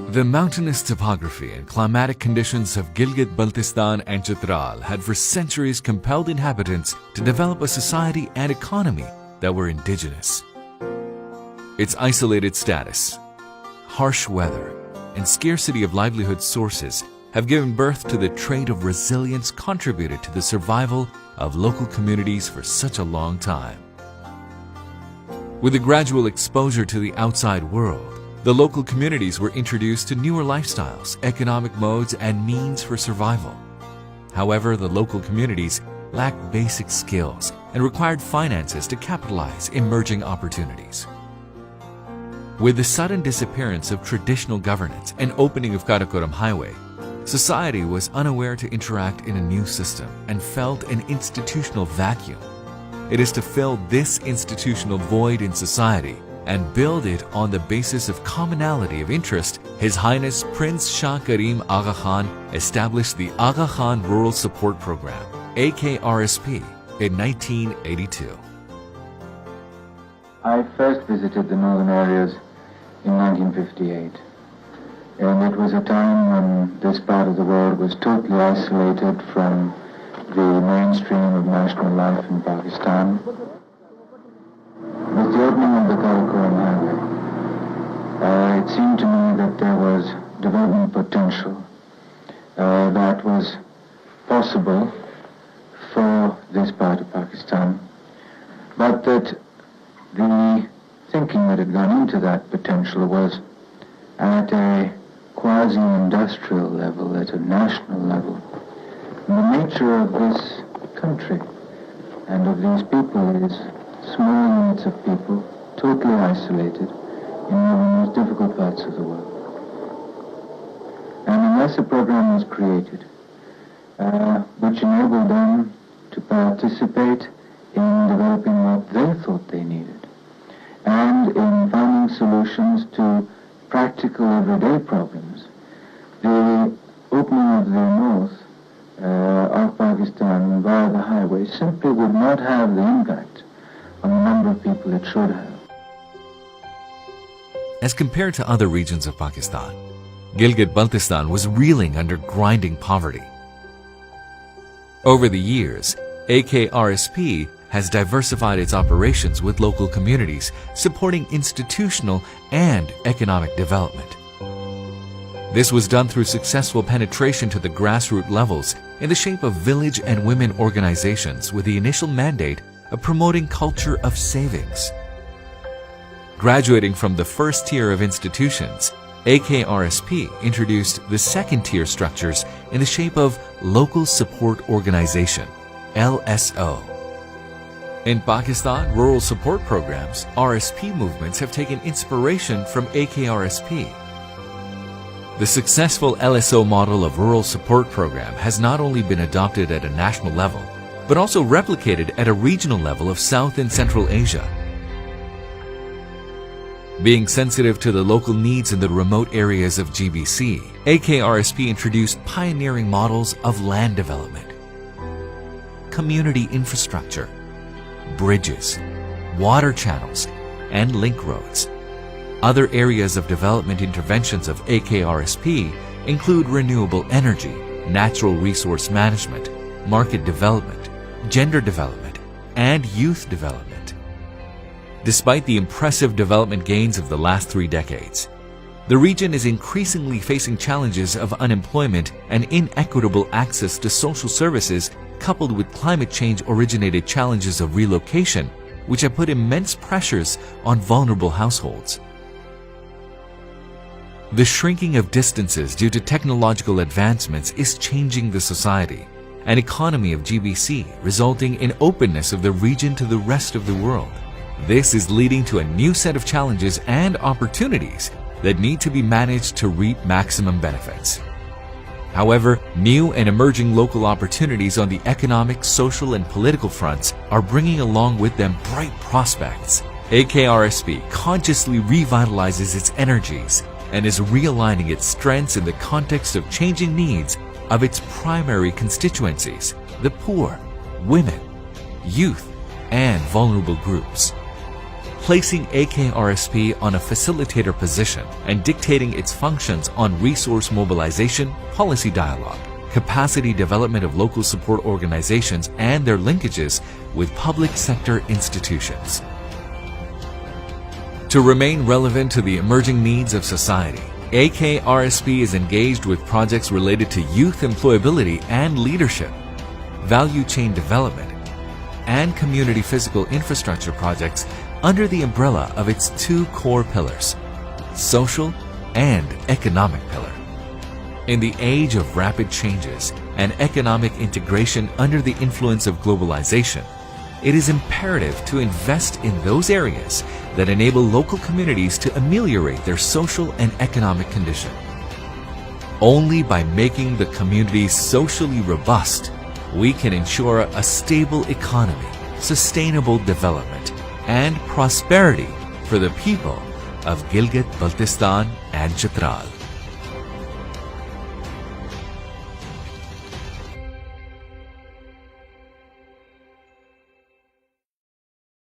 The mountainous topography and climatic conditions of Gilgit-Baltistan and Chitral had for centuries compelled inhabitants to develop a society and economy that were indigenous. Its isolated status, harsh weather, and scarcity of livelihood sources have given birth to the trait of resilience contributed to the survival of local communities for such a long time. With the gradual exposure to the outside world, the local communities were introduced to newer lifestyles, economic modes, and means for survival. However, the local communities lacked basic skills and required finances to capitalize emerging opportunities. With the sudden disappearance of traditional governance and opening of Karakoram Highway, society was unaware to interact in a new system and felt an institutional vacuum. It is to fill this institutional void in society and build it on the basis of commonality of interest, His Highness Prince Shah Karim Aga Khan established the Aga Khan Rural Support Program, AKRSP, in 1982. I first visited the northern areas in 1958, and it was a time when this part of the world was totally isolated from the mainstream of national life in Pakistan. With the opening of the Karakoram Highway, it seemed to me that there was development potential that was possible for this part of Pakistan, but that the thinking that had gone into that potential was at a quasi-industrial level, at a national level. And the nature of this country and of these people is small units of people, totally isolated in one of the most difficult parts of the world. And unless a program was created which enabled them to participate in developing what they thought they needed and in finding solutions to practical everyday problems, the opening of the north of Pakistan via the highway simply would not have the impact on the number of people it should have. As compared to other regions of Pakistan, Gilgit-Baltistan was reeling under grinding poverty. Over the years, AKRSP has diversified its operations with local communities, supporting institutional and economic development. This was done through successful penetration to the grassroots levels in the shape of village and women organizations with the initial mandate of promoting culture of savings. Graduating from the first tier of institutions, AKRSP introduced the second tier structures in the shape of Local Support Organization, LSO. In Pakistan, rural support programs, RSP movements have taken inspiration from AKRSP. The successful LSO model of rural support program has not only been adopted at a national level, but also replicated at a regional level of South and Central Asia. Being sensitive to the local needs in the remote areas of GBC, AKRSP introduced pioneering models of land development, community infrastructure, bridges, water channels, and link roads. Other areas of development interventions of AKRSP include renewable energy, natural resource management, market development, gender development, and youth development. Despite the impressive development gains of the last 3 decades, the region is increasingly facing challenges of unemployment and inequitable access to social services, coupled with climate change-originated challenges of relocation, which have put immense pressures on vulnerable households. The shrinking of distances due to technological advancements is changing the society and economy of GBC, resulting in openness of the region to the rest of the world. This is leading to a new set of challenges and opportunities that need to be managed to reap maximum benefits. However, new and emerging local opportunities on the economic, social, and political fronts are bringing along with them bright prospects. AKRSP consciously revitalizes its energies and is realigning its strengths in the context of changing needs of its primary constituencies, the poor, women, youth, and vulnerable groups. placing AKRSP on a facilitator position and dictating its functions on resource mobilization, policy dialogue, capacity development of local support organizations and their linkages with public sector institutions. To remain relevant to the emerging needs of society, AKRSP is engaged with projects related to youth employability and leadership, value chain development, and community physical infrastructure projects under the umbrella of its two core pillars, social and economic pillar. In the age of rapid changes and economic integration under the influence of globalization, it is imperative to invest in those areas that enable local communities to ameliorate their social and economic condition. Only by making the communities socially robust, we can ensure a stable economy, sustainable development, and prosperity for the people of Gilgit-Baltistan and Chitral.